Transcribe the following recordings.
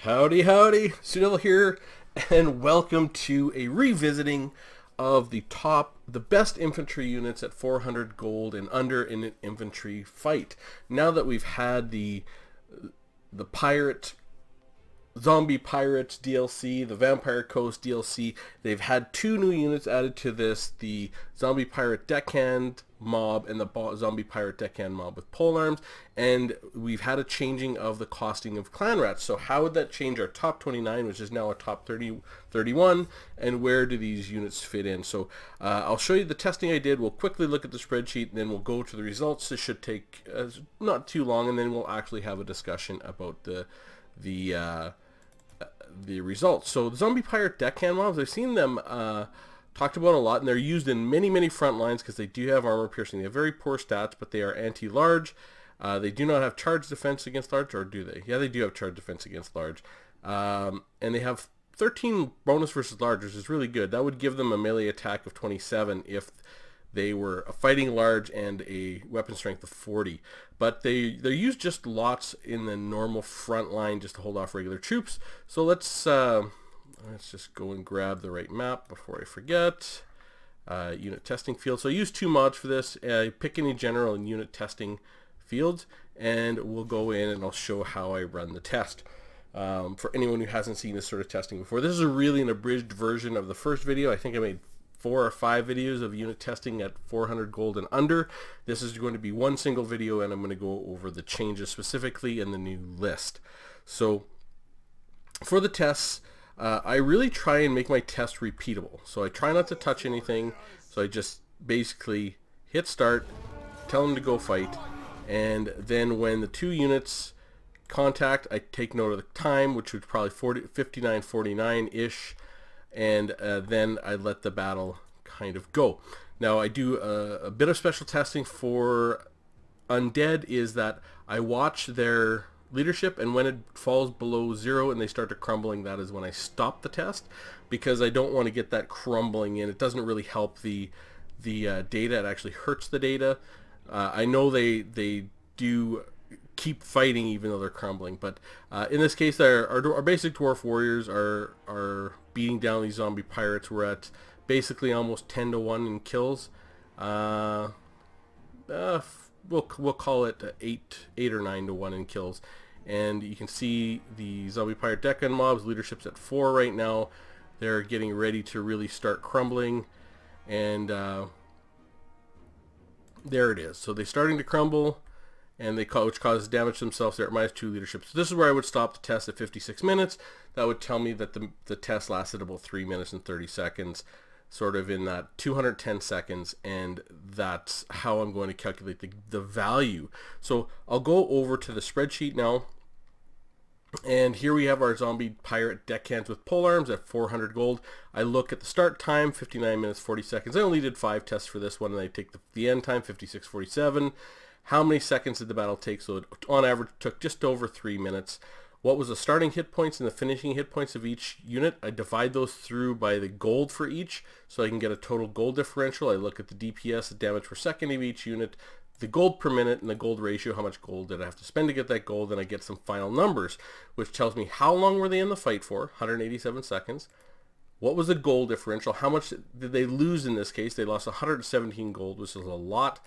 Howdy, howdy, Sunil here, and welcome to a revisiting of the best infantry units at 400 gold and under in an infantry fight. Now that we've had the zombie pirates DLC, the Vampire Coast DLC, they've had two new units added to this, the zombie pirate deckhand mob and the zombie pirate deckhand mob with polearms, and we've had a changing of the costing of Clanrat. So how would that change our top 29, which is now a top 31, and where do these units fit in? So I'll show you the testing I did. We'll quickly look at the spreadsheet, and then we'll go to the results. This should take not too long, and then we'll actually have a discussion about the results. So the zombie pirate deckhand mobs, I've seen them talked about a lot, and they're used in many front lines because they do have armor piercing. They have very poor stats, but they are anti-large. They do not have charge defense against large, or do they? Yeah, they do have charge defense against large. And they have 13 bonus versus large, which is really good. That would give them a melee attack of 27 if they were fighting large and a weapon strength of 40. But they're used just lots in the normal front line just to hold off regular troops. So let's just go and grab the right map before I forget. Unit testing field. So I use two mods for this. Pick any general and unit testing fields, and we'll go in and I'll show how I run the test. For anyone who hasn't seen this sort of testing before, this is really an abridged version of the first video. I think I made 4 or 5 videos of unit testing at 400 gold and under. This is going to be one single video, and I'm going to go over the changes specifically in the new list. So for the tests, I really try and make my test repeatable. So I try not to touch anything. So I just basically hit start, tell them to go fight, and then when the two units contact, I take note of the time, which would probably 59:49-ish, and then I let the battle kind of go. Now I do a bit of special testing for undead, is that I watch their leadership, and when it falls below 0 and they start to crumbling, that is when I stop the test, because I don't want to get that crumbling in. It doesn't really help the data. It actually hurts the data. I know they do keep fighting even though they're crumbling, but in this case our basic dwarf warriors are beating down these zombie pirates. We're at basically almost 10-1 in kills. We'll call it 8 or 9-1 in kills, and you can see the zombie pirate deckhand mobs leadership's at 4 right now. They're getting ready to really start crumbling, and there it is. So they're starting to crumble, and which causes damage to themselves. They're at -2 leadership. So this is where I would stop the test at 56 minutes. That would tell me that the test lasted about 3 minutes and 30 seconds, sort of in that 210 seconds, and that's how I'm going to calculate the value. So I'll go over to the spreadsheet now, and here we have our zombie pirate deckhands with polearms at 400 gold. I look at the start time, 59 minutes 40 seconds. I only did 5 tests for this one, and I take the end time, 56:47. How many seconds did the battle take? So it, on average, took just over 3 minutes. What was the starting hit points and the finishing hit points of each unit? I divide those through by the gold for each, so I can get a total gold differential. I look at the DPS, the damage per second of each unit, the gold per minute, and the gold ratio, how much gold did I have to spend to get that gold, and I get some final numbers, which tells me how long were they in the fight for, 187 seconds. What was the gold differential? How much did they lose in this case? They lost 117 gold, which is a lot.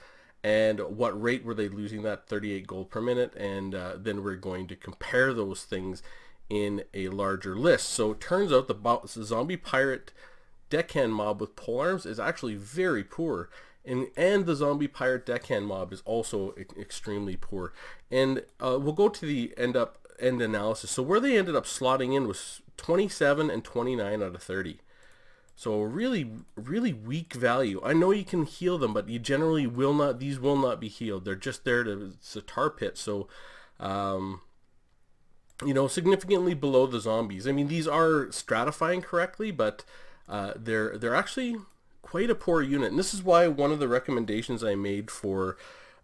And what rate were they losing that? 38 gold per minute. And then we're going to compare those things in a larger list. So it turns out the zombie pirate deckhand mob with polearms is actually very poor, and the zombie pirate deckhand mob is also extremely poor. And we'll go to the end analysis. So where they ended up slotting in was 27 and 29 out of 30. So really weak value. I know you can heal them, but you generally will not. These will not be healed. They're just there it's a tar pit. So, significantly below the zombies. I mean, these are stratifying correctly, but they're actually quite a poor unit. And this is why one of the recommendations I made for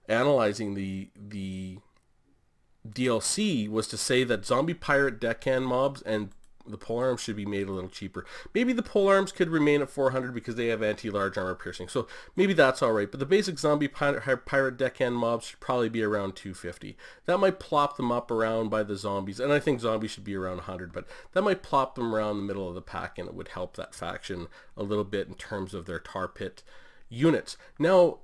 analyzing the DLC was to say that zombie pirate deckhand mobs and the polearms should be made a little cheaper. Maybe the polearms could remain at 400 because they have anti-large armor piercing. So maybe that's all right. But the basic zombie pirate deckhand mobs should probably be around 250. That might plop them up around by the zombies. And I think zombies should be around 100. But that might plop them around the middle of the pack, and it would help that faction a little bit in terms of their tar pit units. Now,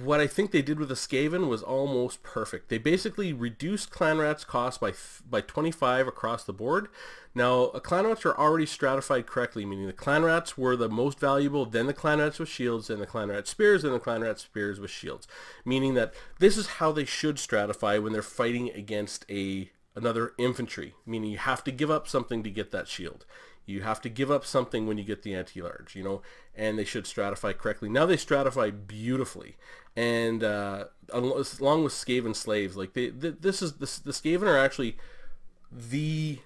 what I think they did with the Skaven was almost perfect. They basically reduced Clanrat's cost by 25 across the board. Now, Clanrats are already stratified correctly, meaning the Clanrats were the most valuable, then the Clanrats with shields, then the Clanrat spears, and the Clanrat spears with shields. Meaning that this is how they should stratify when they're fighting against another infantry. Meaning you have to give up something to get that shield. You have to give up something when you get the anti-large, you know, and they should stratify correctly. Now they stratify beautifully, and along with Skaven slaves, like the Skaven are actually the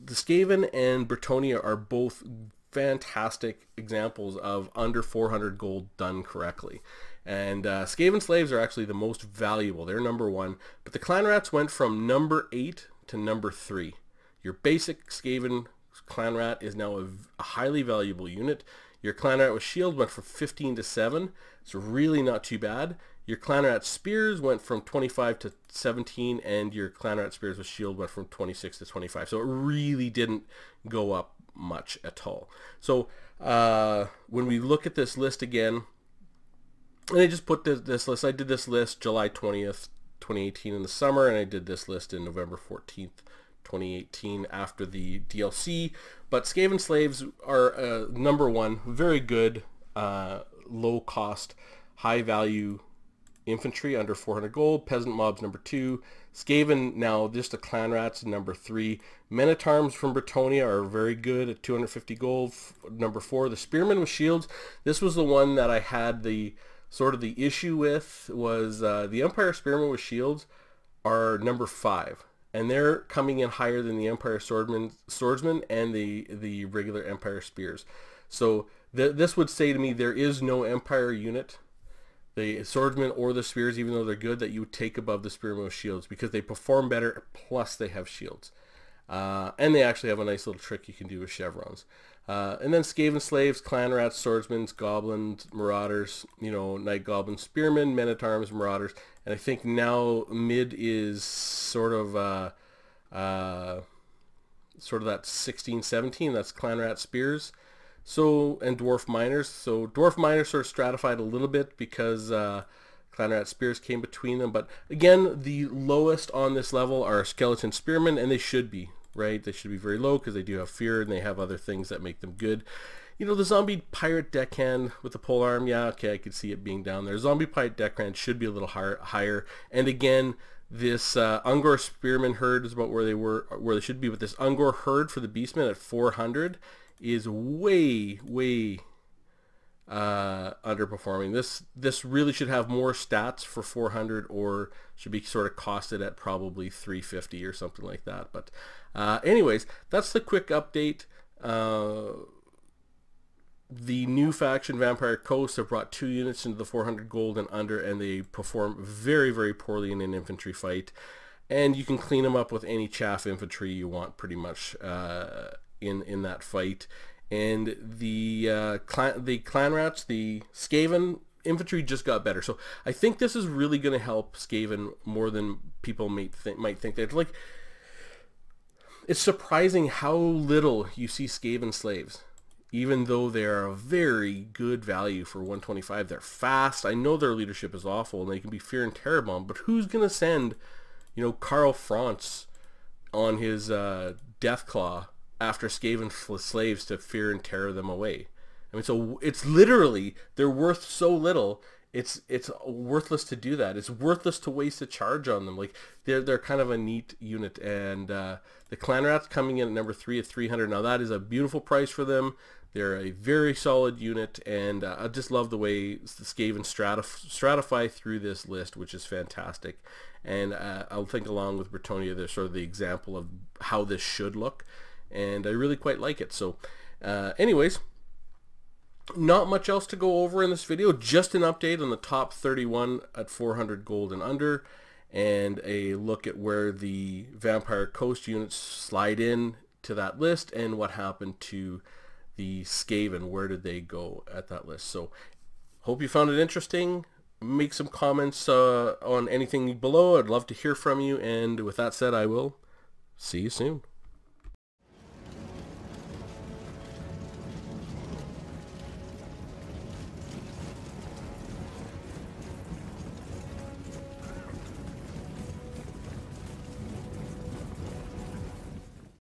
Skaven and Bretonnia are both fantastic examples of under 400 gold done correctly. And Skaven slaves are actually the most valuable. They're number 1, but the Clanrats went from number 8 to number 3. Your basic Skaven Clanrat is now a highly valuable unit. Your Clanrat with shield went from 15 to 7. It's really not too bad. Your Clanrat spears went from 25 to 17, and your Clanrat spears with shield went from 26 to 25. So it really didn't go up much at all. So when we look at this list again, and I just put this list, I did this list July 20th, 2018 in the summer, and I did this list in November 14th, 2018 after the DLC. But Skaven slaves are number 1, very good, low cost, high value infantry under 400 gold. Peasant mobs number 2. Skaven now just the Clanrats number 3. Men at arms from Bretonnia are very good at 250 gold. Number 4. The spearmen with shields. This was the one that I had the sort of the issue with, was the Empire spearmen with shields are number 5. And they're coming in higher than the Empire swordsman and the regular Empire spears. So this would say to me there is no Empire unit, the swordsman or the spears, even though they're good, that you would take above the spearmen with shields, because they perform better, plus they have shields. And they actually have a nice little trick you can do with chevrons. And then Skaven slaves, Clanrats, swordsmen, goblins, marauders, you know, knight goblins, spearmen, men-at-arms, marauders. And I think now mid is sort of that 16, 17. That's Clanrat spears. So, and dwarf miners. So dwarf miners sort of stratified a little bit because Clanrat spears came between them. But again, the lowest on this level are skeleton spearmen, and they should be, right? They should be very low because they do have fear and they have other things that make them good. You know, the zombie pirate deckhand with the polearm, yeah, okay, I could see it being down there. Zombie pirate deckhand should be a little higher. And again, this Ungor spearman herd is about where they should be. But this Ungor herd for the beastmen at 400 is way underperforming. This really should have more stats for 400, or should be sort of costed at probably 350 or something like that. But anyways, that's the quick update. The new faction, Vampire Coast, have brought 2 units into the 400 gold and under, and they perform very, very poorly in an infantry fight. And you can clean them up with any chaff infantry you want, pretty much, in that fight. And the Clanrats, the Skaven infantry just got better. So I think this is really going to help Skaven more than people might think. That, like, it's surprising how little you see Skaven slaves, even though they're a very good value for 125. They're fast. I know their leadership is awful and they can be fear and terror bomb, but who's going to send, you know, Karl Franz on his death claw after Skaven slaves to fear and terror them away? I mean, so it's literally, they're worth so little, it's worthless to do that. It's worthless to waste a charge on them. Like, they're kind of a neat unit. And the Clanrats coming in at number 3 at 300. Now that is a beautiful price for them. They're a very solid unit, and I just love the way the Skaven stratify through this list, which is fantastic. And I'll think along with Bretonnia, they're sort of the example of how this should look, and I really quite like it. So anyways, not much else to go over in this video, just an update on the top 31 at 400 gold and under, and a look at where the Vampire Coast units slide in to that list, and what happened to the Skaven. Where did they go at that list? So hope you found it interesting. Make some comments on anything below. I'd love to hear from you. And with that said, I will see you soon.